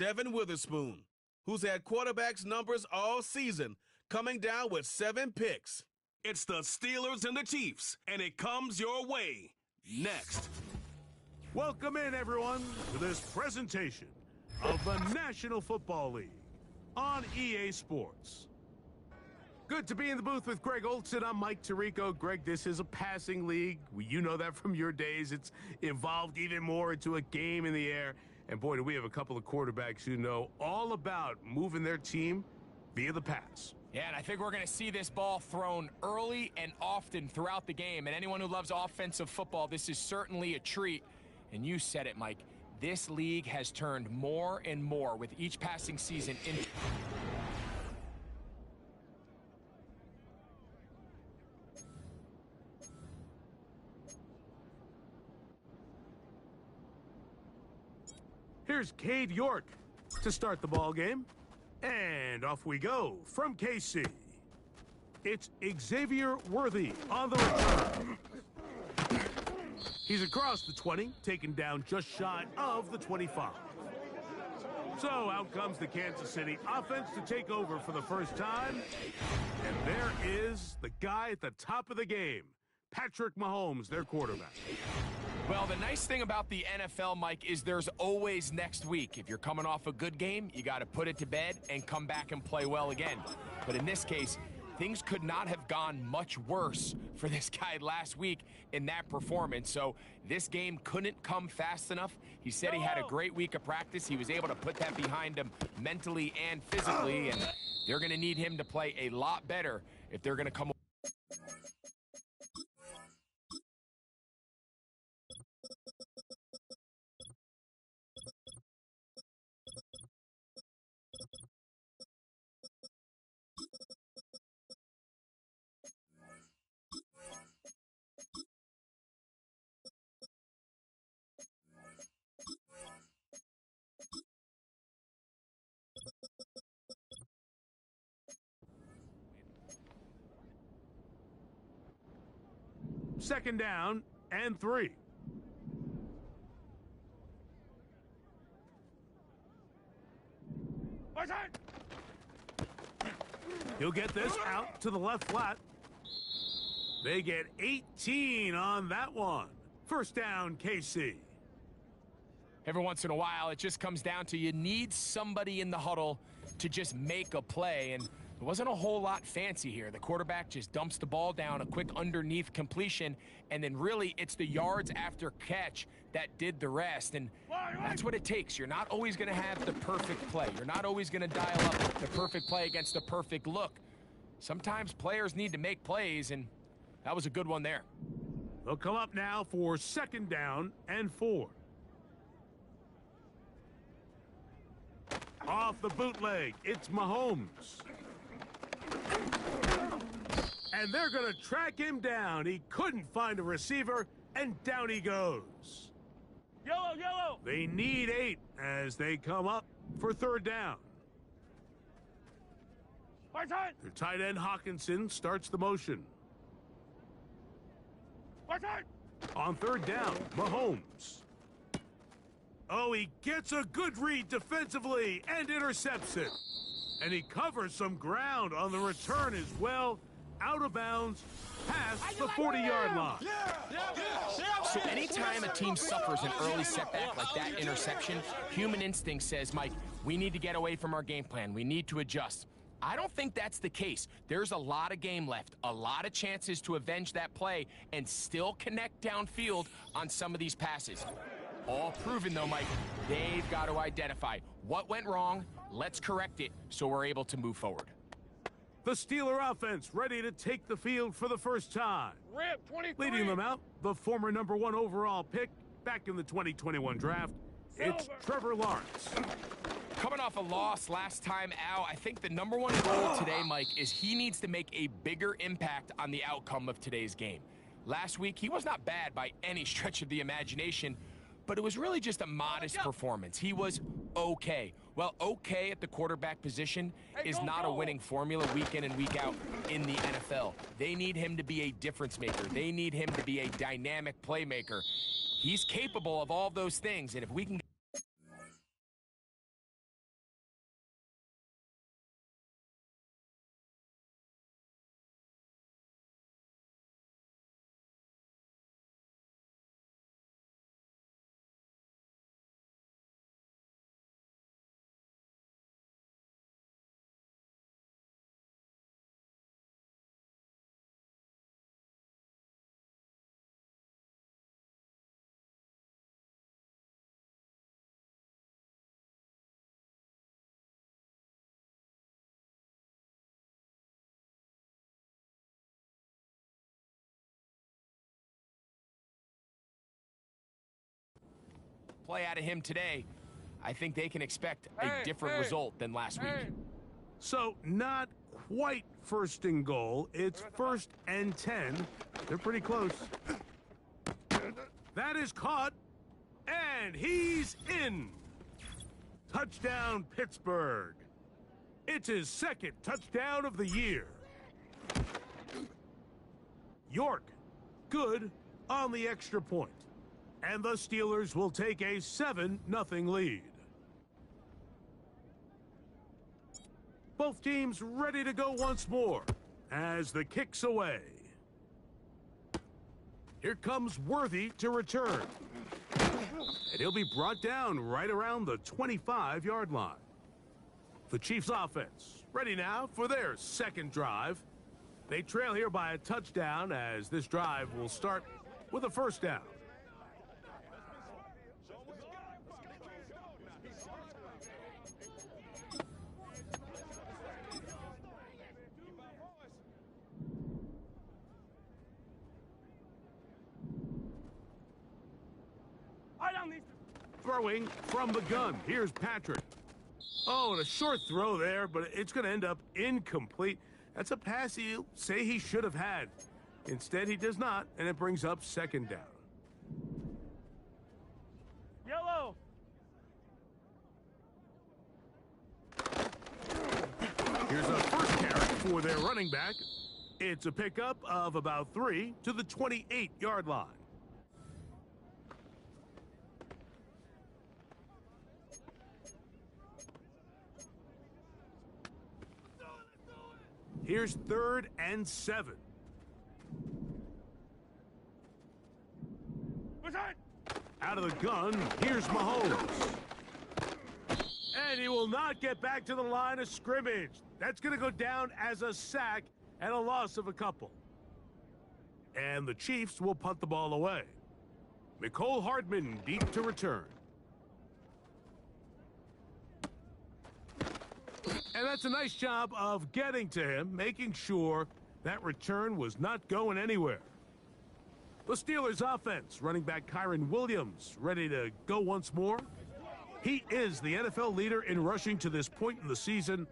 Devin Witherspoon, who's had quarterbacks numbers all season, coming down with 7 picks. It's the Steelers and the Chiefs, and it comes your way next. Welcome in, everyone, to this presentation of the National Football League on EA Sports. Good to be in the booth with Greg Olson. I'm Mike Tirico. Greg, this is a passing league. You know that from your days. It's evolved even more into a game in the air. And boy, do we have a couple of quarterbacks who know all about moving their team via the pass. Yeah, and I think we're going to see this ball thrown early and often throughout the game. And anyone who loves offensive football, this is certainly a treat. And you said it, Mike. This league has turned more and more with each passing season into... Here's Cade York to start the ball game. And off we go from KC. It's Xavier Worthy on the return. He's across the 20, taken down just shy of the 25. So out comes the Kansas City offense to take over for the first time. And there is the guy at the top of the game, Patrick Mahomes, their quarterback. Well, the nice thing about the NFL, Mike, is there's always next week. If you're coming off a good game, you got to put it to bed and come back and play well again. But in this case, things could not have gone much worse for this guy last week in that performance. So this game couldn't come fast enough. He said he had a great week of practice. He was able to put that behind him mentally and physically, and they're going to need him to play a lot better if they're going to come. Second down and 3. He'll get this out to the left flat. They get 18 on that one. First down, KC. Every once in a while, it just comes down to you need somebody in the huddle to just make a play, and there wasn't a whole lot fancy here. The quarterback just dumps the ball down, a quick underneath completion, and then really it's the yards after catch that did the rest, and that's what it takes. You're not always going to have the perfect play. You're not always going to dial up the perfect play against the perfect look. Sometimes players need to make plays, and that was a good one there. They'll come up now for second down and 4. Off the bootleg, it's Mahomes. And they're going to track him down. He couldn't find a receiver, and down he goes. Yellow, yellow! They need 8 as they come up for third down. Their tight end Hawkinson starts the motion. On third down, Mahomes. Oh, he gets a good read defensively and intercepts it. And he covers some ground on the return as well. Out of bounds, past the 40-yard line. So anytime a team suffers an early setback like that interception, human instinct says, Mike, we need to get away from our game plan. We need to adjust. I don't think that's the case. There's a lot of game left, a lot of chances to avenge that play and still connect downfield on some of these passes. All proven, though, Mike, they've got to identify what went wrong, let's correct it so we're able to move forward. The Steeler offense ready to take the field for the first time. Rip, 23. Leading them out, the former #1 overall pick back in the 2021 draft, it's Trevor Lawrence. Coming off a loss last time out, I think the #1 goal today, Mike, is he needs to make a bigger impact on the outcome of today's game. Last week, he was not bad by any stretch of the imagination, but it was really just a modest performance. He was okay. Well, okay at the quarterback position is not a winning formula week in and week out in the NFL. They need him to be a difference maker. They need him to be a dynamic playmaker. He's capable of all those things, and if we can play out of him today, I think they can expect a different result than last week. So not quite first and goal. It's 1st and 10. They're pretty close. That is caught, and he's in. Touchdown, Pittsburgh. It's his 2nd touchdown of the year. York, good on the extra point. And the Steelers will take a 7-0 lead. Both teams ready to go once more as the kick's away. Here comes Worthy to return. And he'll be brought down right around the 25-yard line. The Chiefs offense ready now for their 2nd drive. They trail here by a touchdown as this drive will start with a 1st down. Throwing from the gun. Here's Patrick. Oh, and a short throw there, but it's going to end up incomplete. That's a pass he'll say he should have had. Instead, he does not, and it brings up 2nd down. Yellow. Here's a 1st carry for their running back. It's a pickup of about 3 to the 28-yard line. Here's 3rd and 7. Out of the gun, here's Mahomes. And he will not get back to the line of scrimmage. That's going to go down as a sack and a loss of a couple. And the Chiefs will punt the ball away. Mecole Hardman deep to return. And that's a nice job of getting to him, making sure that return was not going anywhere. The Steelers offense, running back Kyron Williams, ready to go once more. He is the NFL leader in rushing to this point in the season,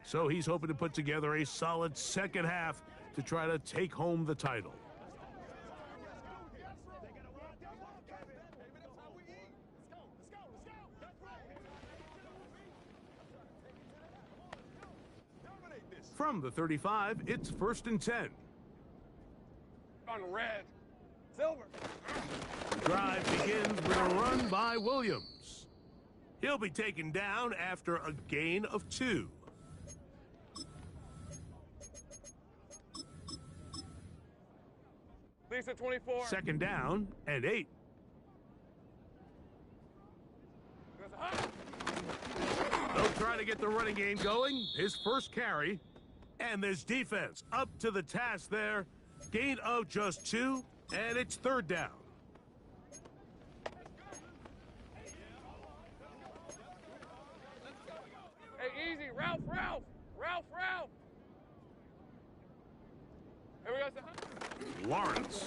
so he's hoping to put together a solid 2nd half to try to take home the title. From the 35, it's 1st and 10. On red. Silver. The drive begins with a run by Williams. He'll be taken down after a gain of 2. Lisa 24. 2nd down and 8. They'll try to get the running game going. His 1st carry. And this defense up to the task there. Gain of just 2, and it's 3rd down. Hey, easy. Ralph. Here we go. Lawrence.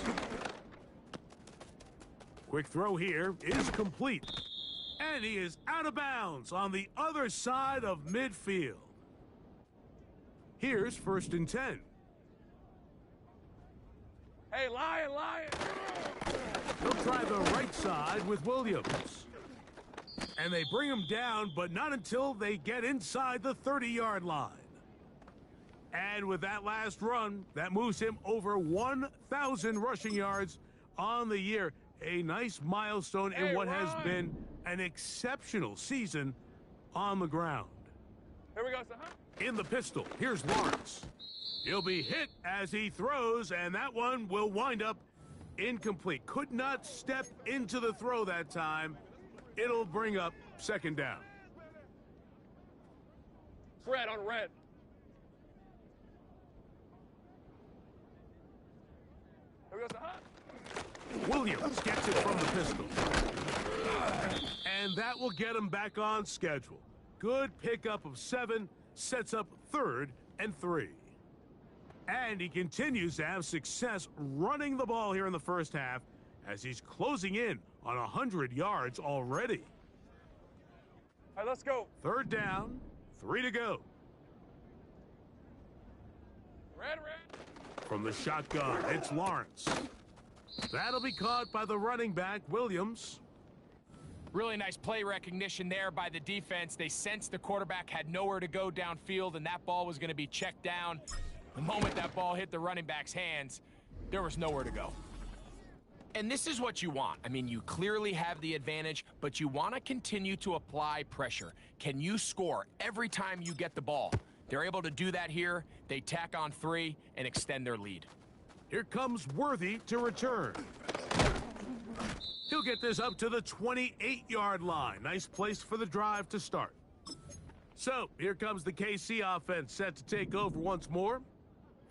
Quick throw here is complete. And he is out of bounds on the other side of midfield. Here's 1st and 10. Hey, lion. They'll try the right side with Williams. And they bring him down, but not until they get inside the 30-yard line. And with that last run, that moves him over 1,000 rushing yards on the year. A nice milestone in what has been an exceptional season on the ground. Here we go, son. In the pistol, here's Lawrence. He'll be hit as he throws, and that one will wind up incomplete. Could not step into the throw that time. It'll bring up 2nd down. Fred on red. Here we go, son. Williams gets it from the pistol. And that will get him back on schedule. Good pickup of 7, sets up 3rd and 3. And he continues to have success running the ball here in the 1st half as he's closing in on 100 yards already. All right, let's go. Third down, 3 to go. Red. From the shotgun, it's Lawrence. That'll be caught by the running back, Williams. Really nice play recognition there by the defense. They sensed the quarterback had nowhere to go downfield, and that ball was going to be checked down. The moment that ball hit the running back's hands, there was nowhere to go. And this is what you want. I mean, you clearly have the advantage, but you want to continue to apply pressure. Can you score every time you get the ball? They're able to do that here. They tack on 3 and extend their lead. Here comes Worthy to return. He'll get this up to the 28-yard line. Nice place for the drive to start. So, here comes the KC offense set to take over once more.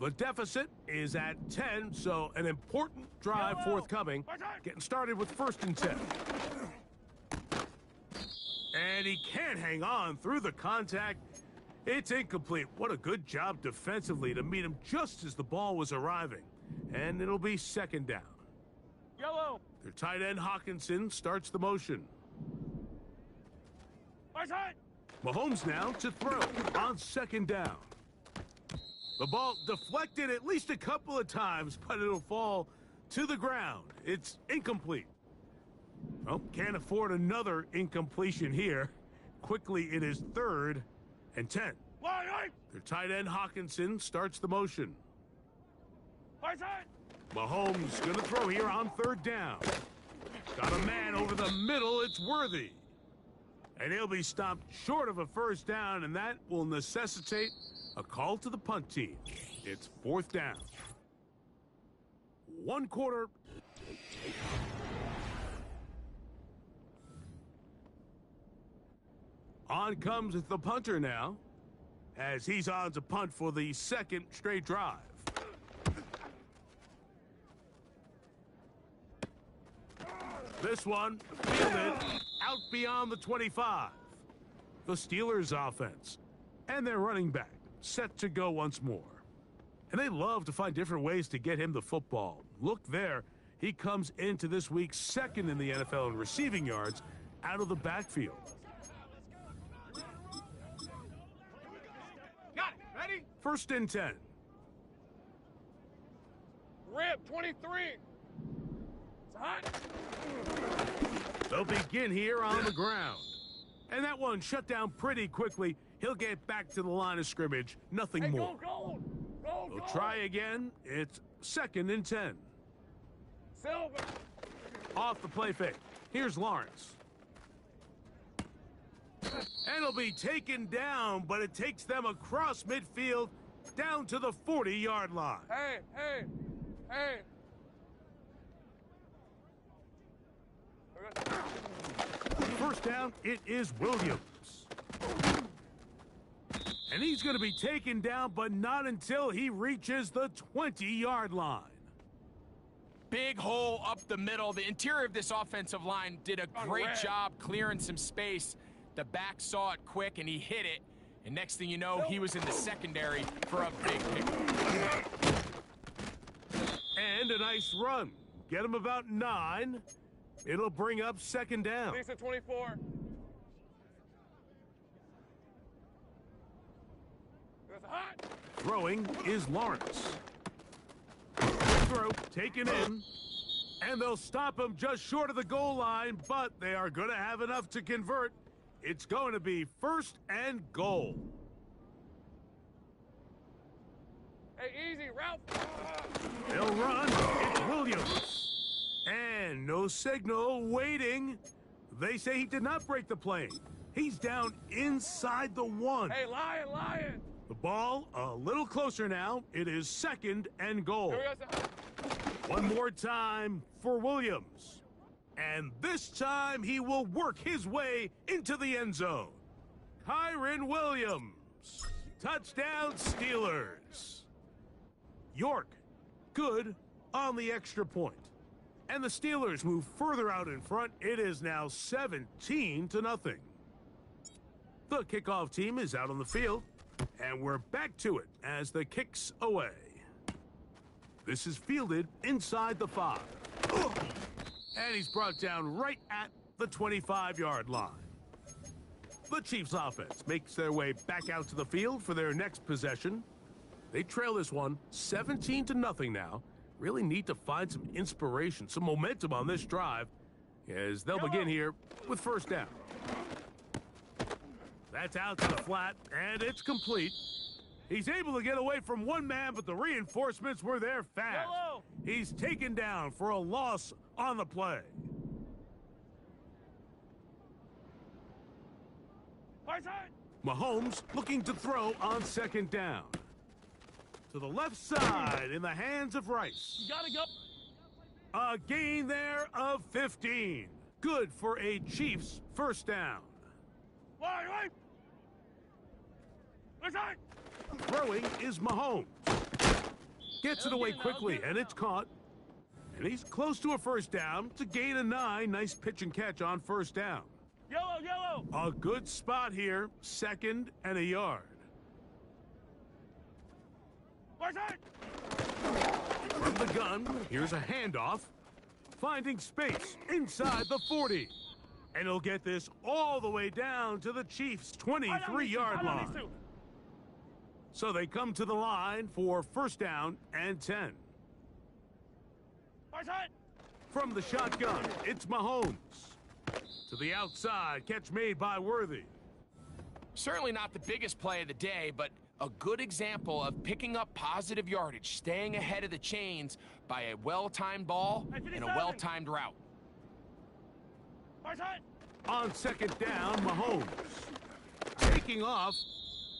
The deficit is at 10, so an important drive forthcoming. Getting started with 1st and 10. And he can't hang on through the contact. It's incomplete. What a good job defensively to meet him just as the ball was arriving. And it'll be 2nd down. Yellow. Their tight end Hawkinson starts the motion. Mahomes now to throw on 2nd down. The ball deflected at least a couple of times, but it'll fall to the ground. It's incomplete. Oh, can't afford another incompletion here. Quickly, it is 3rd and 10. Their tight end Hawkinson starts the motion. Mahomes gonna throw here on 3rd down. Got a man over the middle, it's Worthy. And he'll be stopped short of a 1st down, and that will necessitate a call to the punt team. It's 4th down. 1 quarter. On comes the punter now, as he's on to punt for the 2nd straight drive. This one fielded out beyond the 25. The Steelers offense and their running back set to go once more. And they love to find different ways to get him the football. Look there. He comes into this week 2nd in the NFL in receiving yards out of the backfield. Got it. Ready? 1st and 10. Rip, 23. It's hot. They'll begin here on the ground. And that one shut down pretty quickly. He'll get back to the line of scrimmage. Nothing more. Go. They'll try again. It's 2nd and 10. Silver. Off the play fake. Here's Lawrence. And he'll be taken down, but it takes them across midfield down to the 40-yard line. Hey. 1st down, it is Williams. And he's going to be taken down, but not until he reaches the 20-yard line. Big hole up the middle. The interior of this offensive line did a great job clearing some space. The back saw it quick, and he hit it. And next thing you know, he was in the secondary for a big pickup. And a nice run. Get him about 9. It'll bring up 2nd down. Lisa, 24. It's hot. Throwing is Lawrence. Throw taken in. And they'll stop him just short of the goal line, but they are going to have enough to convert. It's going to be 1st and goal. Hey, easy, Ralph. They'll run. It's Williams. And no signal, waiting. They say he did not break the plane. He's down inside the 1. Hey, lion. The ball a little closer now. It is 2nd and goal. Here we go. One more time for Williams. And this time he will work his way into the end zone. Kyron Williams. Touchdown Steelers. York, good on the extra point. And the Steelers move further out in front. It is now 17-0. The kickoff team is out on the field. And we're back to it as the kick's away. This is fielded inside the 5. And he's brought down right at the 25-yard line. The Chiefs offense makes their way back out to the field for their next possession. They trail this one 17-0 now. Really need to find some inspiration, some momentum on this drive as they'll begin here with first down. That's out to the flat, and it's complete. He's able to get away from one man, but the reinforcements were there fast. He's taken down for a loss on the play. Mahomes looking to throw on second down. To the left side in the hands of Rice. You gotta go. A gain there of 15. Good for a Chiefs first down. Wait. Listen. Throwing is Mahomes. Gets it away quickly, and it's caught. And he's close to a first down to gain a 9. Nice pitch and catch on first down. Yellow. A good spot here, second and a yard. From the gun, here's a handoff. Finding space inside the 40. And he'll get this all the way down to the Chiefs' 23-yard line. So they come to the line for first down and 10. From the shotgun, it's Mahomes. To the outside, catch made by Worthy. Certainly not the biggest play of the day, but a good example of picking up positive yardage, staying ahead of the chains by a well-timed ball and a well-timed route. On second down, Mahomes. Taking off.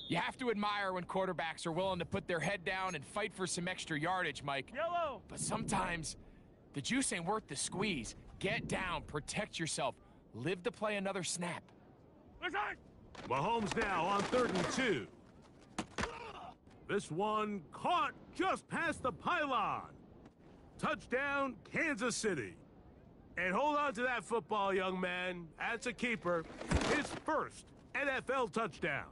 You have to admire when quarterbacks are willing to put their head down and fight for some extra yardage, Mike. Yellow. But sometimes the juice ain't worth the squeeze. Get down, protect yourself, live to play another snap. Mahomes now on 3rd and 2. This one caught just past the pylon. Touchdown, Kansas City. And hold on to that football, young man. That's a keeper. His first NFL touchdown.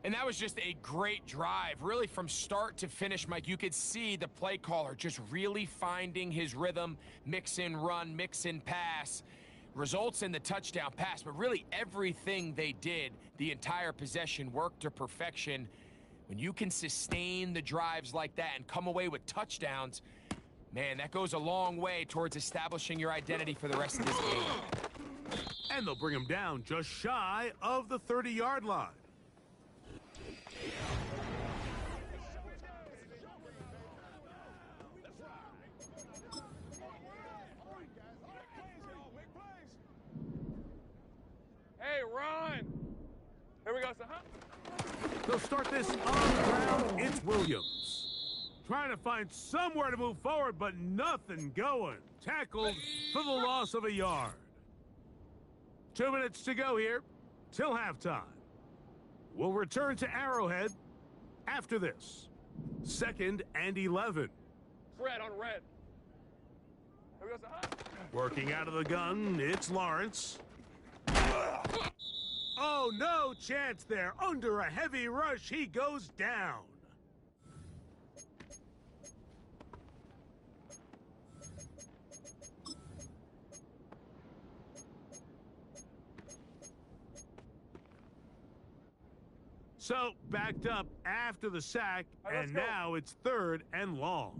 And that was just a great drive, really from start to finish, Mike. You could see the play caller just really finding his rhythm, mix in run, mix in pass. Results in the touchdown pass, but really everything they did, the entire possession, worked to perfection. When you can sustain the drives like that and come away with touchdowns, man, that goes a long way towards establishing your identity for the rest of this game. And they'll bring him down just shy of the 30-yard line. Hey, run. Here we go, son. They'll start this on the ground. It's Williams. Trying to find somewhere to move forward, but nothing going. Tackled for the loss of a yard. 2 minutes to go here till halftime. We'll return to Arrowhead after this. 2nd and 11. Red on red. Here we go, son. Working out of the gun, it's Lawrence. Oh, no chance there. Under a heavy rush, he goes down. So, backed up after the sack, and now it's 3rd and long.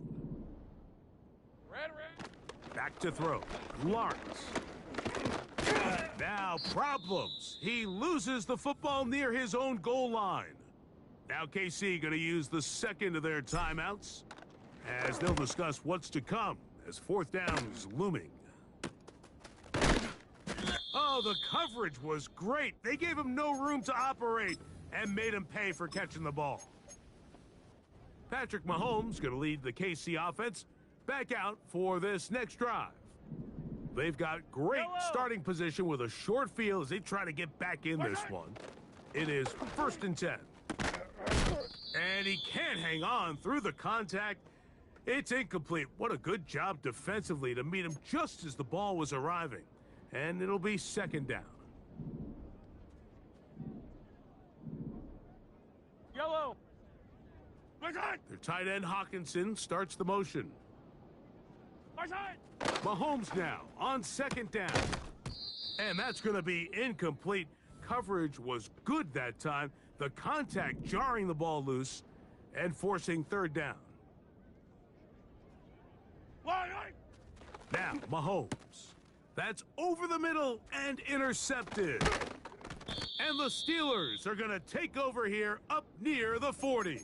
Red. Back to throw. Lawrence. Now problems. He loses the football near his own goal line. Now KC going to use the second of their timeouts as they'll discuss what's to come as 4th down is looming. Oh, the coverage was great. They gave him no room to operate and made him pay for catching the ball. Patrick Mahomes going to lead the KC offense back out for this next drive. They've got great starting position with a short field as they try to get back in this one. It is 1st and 10. And he can't hang on through the contact. It's incomplete. What a good job defensively to meet him just as the ball was arriving. And it'll be 2nd down. Yellow. Their tight end Hawkinson starts the motion. My side. Mahomes now on second down. And that's going to be incomplete. Coverage was good that time. The contact jarring the ball loose and forcing third down. Now, Mahomes. That's over the middle and intercepted. And the Steelers are going to take over here up near the 40.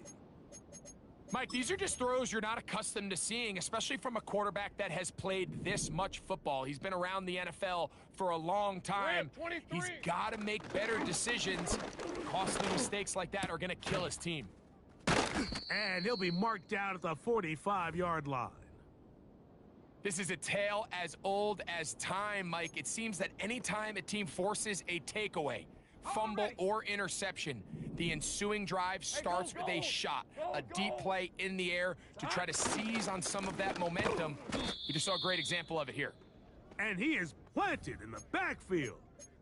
Mike, these are just throws you're not accustomed to seeing, especially from a quarterback that has played this much football. He's been around the NFL for a long time. He's got to make better decisions. Costly mistakes like that are going to kill his team. And he'll be marked down at the 45-yard line. This is a tale as old as time, Mike. It seems that anytime a team forces a takeaway, fumble, or interception, the ensuing drive starts with a shot, a deep play in the air to try to seize on some of that momentum. We just saw a great example of it here. And he is planted in the backfield.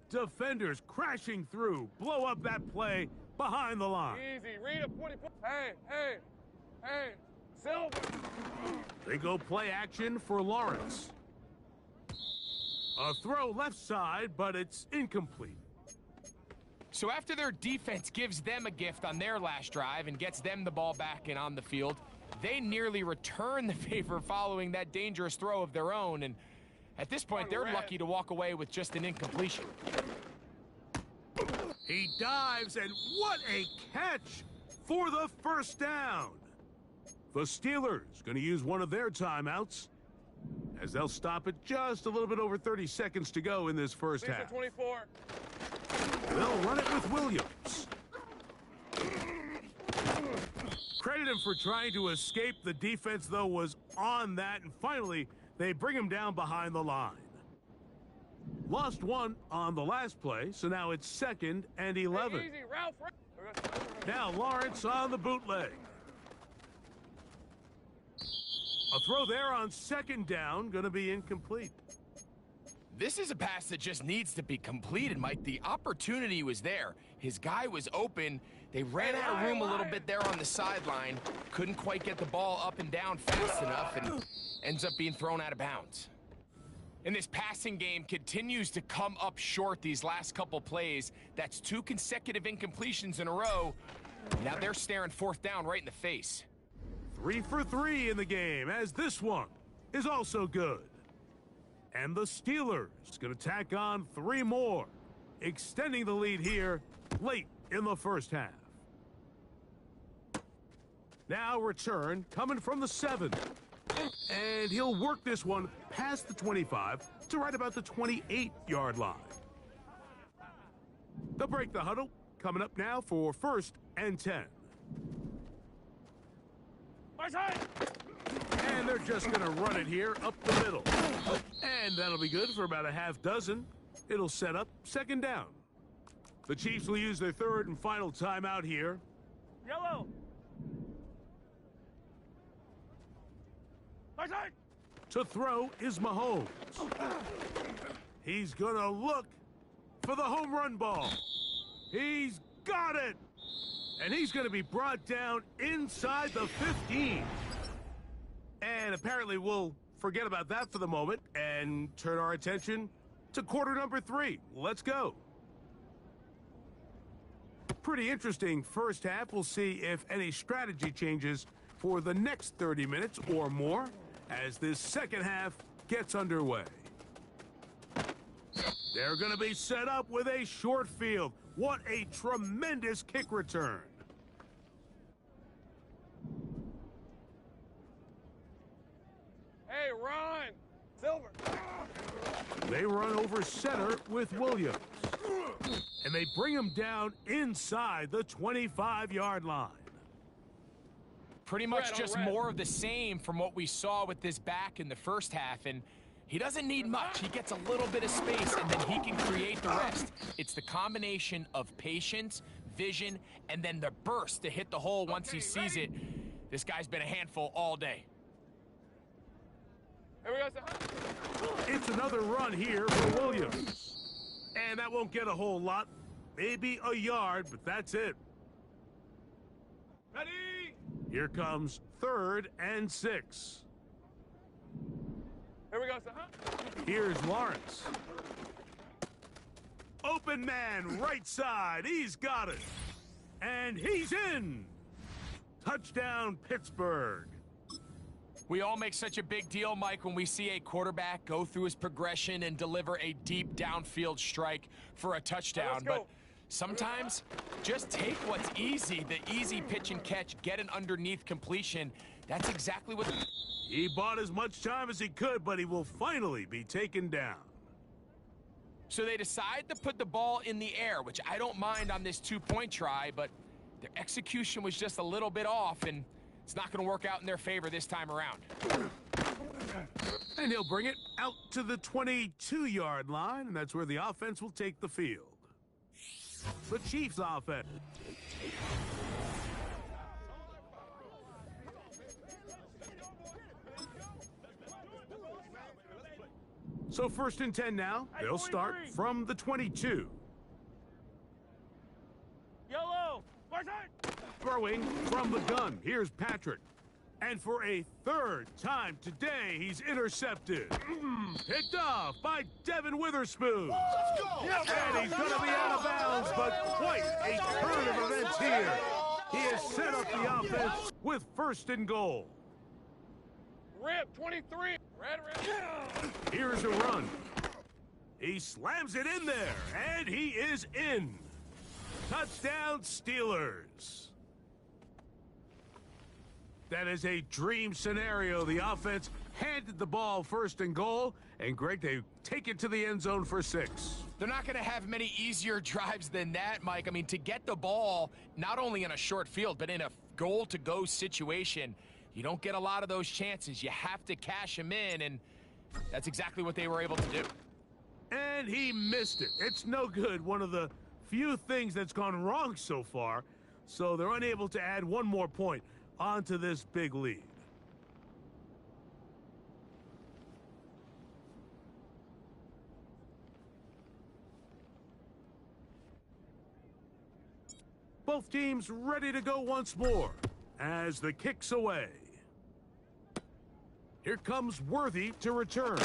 Defenders crashing through, blow up that play behind the line. Easy, read a 20. Hey, Silver. They go play action for Lawrence. A throw left side, but it's incomplete. So after their defense gives them a gift on their last drive and gets them the ball back and on the field, they nearly return the favor following that dangerous throw of their own. And at this point, they're lucky to walk away with just an incompletion. He dives, and what a catch for the first down. The Steelers going to use one of their timeouts as they'll stop it just a little bit over 30 seconds to go in this first half. 24. They'll run it with Williams. Credit him for trying to escape. The defense, though, was on that, and finally, they bring him down behind the line. Lost one on the last play, so now it's 2nd and 11. Easy, Ralph. Now Lawrence on the bootleg. A throw there on 2nd down, going to be incomplete. This is a pass that just needs to be completed, Mike. The opportunity was there. His guy was open. They ran out of room a little bit there on the sideline. Couldn't quite get the ball up and down fast enough and ends up being thrown out of bounds. And this passing game continues to come up short these last couple plays. That's 2 consecutive incompletions in a row. Now they're staring 4th down right in the face. 3 for 3 in the game, as this one is also good. And the Steelers going to tack on 3 more, extending the lead here late in the first half. Now return coming from the 7. And he'll work this one past the 25 to right about the 28-yard line. They'll break the huddle, coming up now for 1st and 10. And they're just going to run it here up the middle. And that'll be good for about a half dozen. It'll set up 2nd down. The Chiefs will use their 3rd and final timeout here. Yellow. To throw is Mahomes. He's going to look for the home run ball. He's got it. And he's going to be brought down inside the 15. And apparently we'll forget about that for the moment and turn our attention to quarter number 3. Let's go. Pretty interesting first half. We'll see if any strategy changes for the next 30 minutes or more as this second half gets underway. They're going to be set up with a short field. What a tremendous kick return. Hey, Ron. Silver. They run over center with Williams. And they bring him down inside the 25-yard line. Pretty much just more of the same from what we saw with this back in the first half. And he doesn't need much. He gets a little bit of space, and then he can create the rest. It's the combination of patience, vision, and then the burst to hit the hole once he sees it. This guy's been a handful all day. Here we go. It's another run here for Williams. And that won't get a whole lot. Maybe a yard, but that's it. Ready? Here comes 3rd and 6. Here we go, son. Here's Lawrence. Open man, right side. He's got it. And he's in. Touchdown, Pittsburgh. We all make such a big deal, Mike, when we see a quarterback go through his progression and deliver a deep downfield strike for a touchdown. But sometimes, just take what's easy, the easy pitch and catch, get an underneath completion. That's exactly what... He bought as much time as he could, but he will finally be taken down. So they decide to put the ball in the air, which I don't mind on this two-point try, but their execution was just a little bit off, and it's not going to work out in their favor this time around. And he'll bring it out to the 22-yard line, and that's where the offense will take the field. The Chiefs offense. So 1st and 10 now. They'll start from the 22. Yellow. Far side. Throwing from the gun. Here's Patrick. And for a 3rd time today, he's intercepted. Picked off by Devin Witherspoon. Let's go. And he's going to be out of bounds, but quite a turn of events here. He has set up the offense with 1st and goal. Rip, 23. Red. Here's a run. He slams it in there, and he is in. Touchdown, Steelers. That is a dream scenario. The offense handed the ball 1st and goal, and Greg, they take it to the end zone for 6. They're not going to have many easier drives than that, Mike. I mean, to get the ball, not only in a short field, but in a goal-to-go situation, you don't get a lot of those chances. You have to cash them in, and that's exactly what they were able to do. And he missed it. It's no good. One of the few things that's gone wrong so far, so they're unable to add one more point onto this big lead. Both teams ready to go once more as the kick's away. Here comes Worthy to return.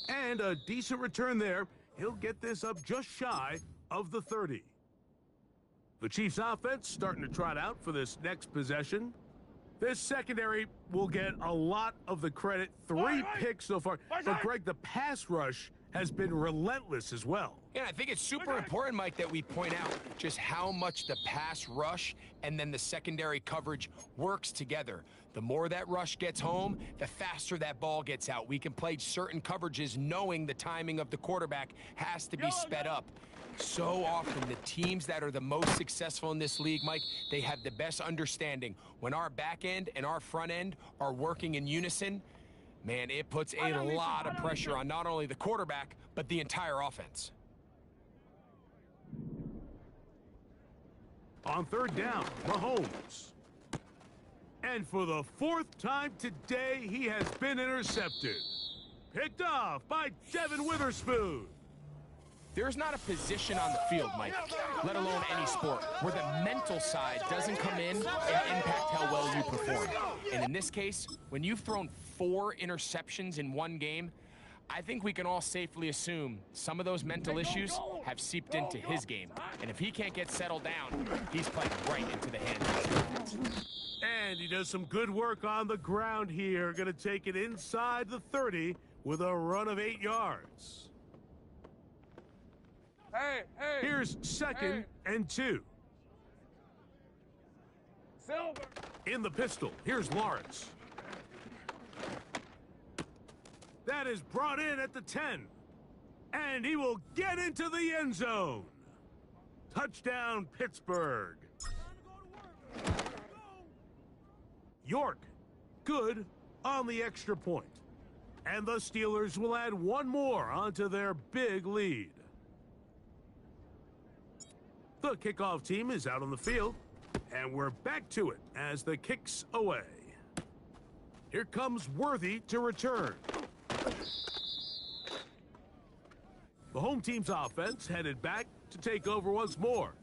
And a decent return there. He'll get this up just shy of the 30. The Chiefs offense starting to trot out for this next possession. This secondary will get a lot of the credit. 3 picks so far. But Greg, the pass rush has been relentless as well. Yeah, I think it's super important, Mike, that we point out just how much the pass rush and then the secondary coverage works together. The more that rush gets home, the faster that ball gets out. We can play certain coverages knowing the timing of the quarterback has to be sped up. So often, the teams that are the most successful in this league, Mike, they have the best understanding. When our back end and our front end are working in unison, man, it puts a lot of pressure on not only the quarterback, but the entire offense. On 3rd down, Mahomes. And for the 4th time today, he has been intercepted. Picked off by Devin Witherspoon. There's not a position on the field, Mike, let alone any sport, where the mental side doesn't come in and impact how well you perform. And in this case, when you've thrown 4 interceptions in one game, I think we can all safely assume some of those mental issues have seeped into his game. And if he can't get settled down, he's playing right into the hands of his defense. And he does some good work on the ground here. Going to take it inside the 30 with a run of 8 yards. Hey. Here's 2nd and 2. Silver. In the pistol, here's Lawrence. That is brought in at the 10. And he will get into the end zone. Touchdown, Pittsburgh. York, good on the extra point. And the Steelers will add one more onto their big lead. The kickoff team is out on the field, and we're back to it as the kick's away. Here comes Worthy to return. The home team's offense headed back to take over once more.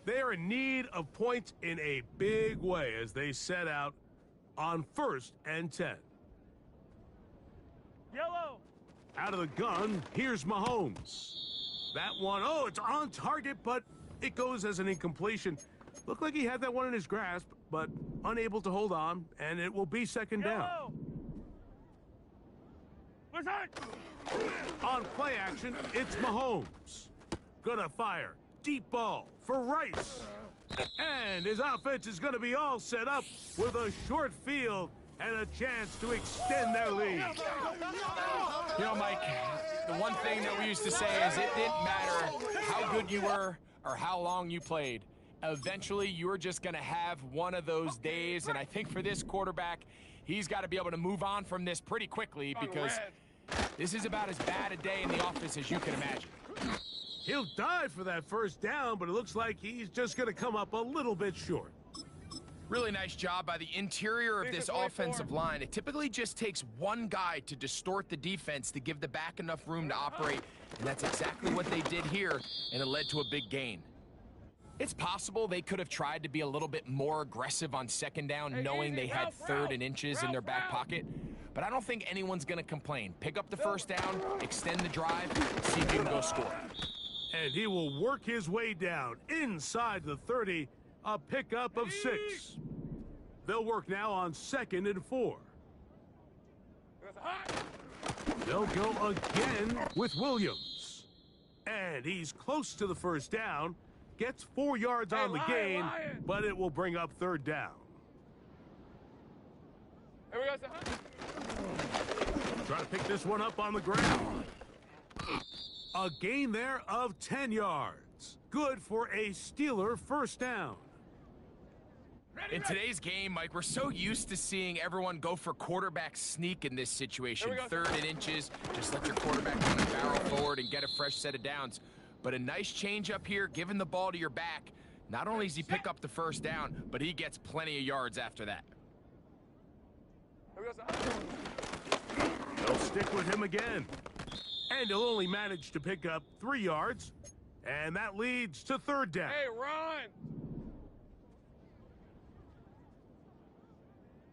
They are in need of points in a big way as they set out on 1st and 10. Yellow. Out of the gun, here's Mahomes. That one, oh, it's on target, but it goes as an incompletion. Looked like he had that one in his grasp, but unable to hold on, and it will be second down. Yellow. Listen. On play action, it's Mahomes. Gonna fire. Deep ball for Rice. And his offense is gonna be all set up with a short field and a chance to extend their lead. You know, Mike, the one thing that we used to say is it didn't matter how good you were or how long you played. Eventually, you were just going to have one of those days, and I think for this quarterback, he's got to be able to move on from this pretty quickly because this is about as bad a day in the office as you can imagine. He'll dive for that first down, but it looks like he's just going to come up a little bit short. Really nice job by the interior of this offensive line. It typically just takes one guy to distort the defense to give the back enough room to operate, and that's exactly what they did here, and it led to a big gain. It's possible they could have tried to be a little bit more aggressive on second down, knowing they had third and inches in their back pocket, but I don't think anyone's going to complain. Pick up the first down, extend the drive, see if you can go score. And he will work his way down inside the 30, a pickup of 6. They'll work now on 2nd and 4. They'll go again with Williams. And he's close to the first down, gets 4 yards on the gain, but it will bring up 3rd down. Here we go. Try to pick this one up on the ground. A gain there of 10 yards. Good for a Steeler first down. In today's game, Mike, we're so used to seeing everyone go for quarterback sneak in this situation. 3rd and inches, just let your quarterback run a barrel forward and get a fresh set of downs. But a nice change up here, giving the ball to your back. Not only does he pick up the first down, but he gets plenty of yards after that. They'll stick with him again. And he'll only manage to pick up 3 yards. And that leads to 3rd down. Hey, run.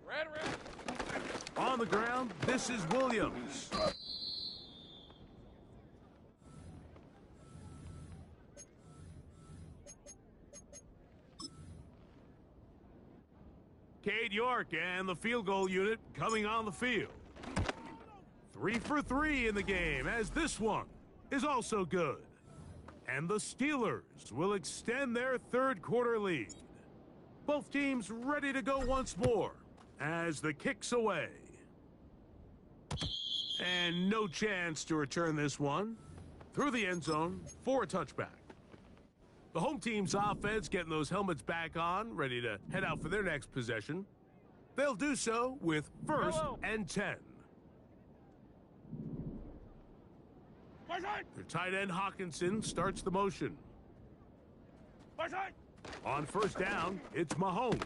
Red. On the ground, this is Williams. Cade York and the field goal unit coming on the field. 3 for 3 in the game, as this one is also good. And the Steelers will extend their 3rd quarter lead. Both teams ready to go once more as the kick's away. And no chance to return this one through the end zone for a touchback. The home team's offense getting those helmets back on, ready to head out for their next possession. They'll do so with 1st and 10. Their tight end Hawkinson starts the motion. On first down, it's Mahomes.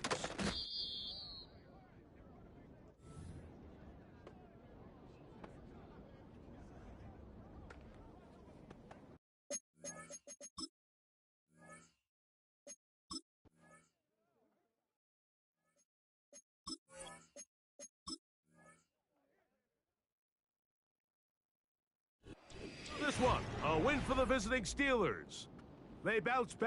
This one, a win for the visiting Steelers. They bounce back.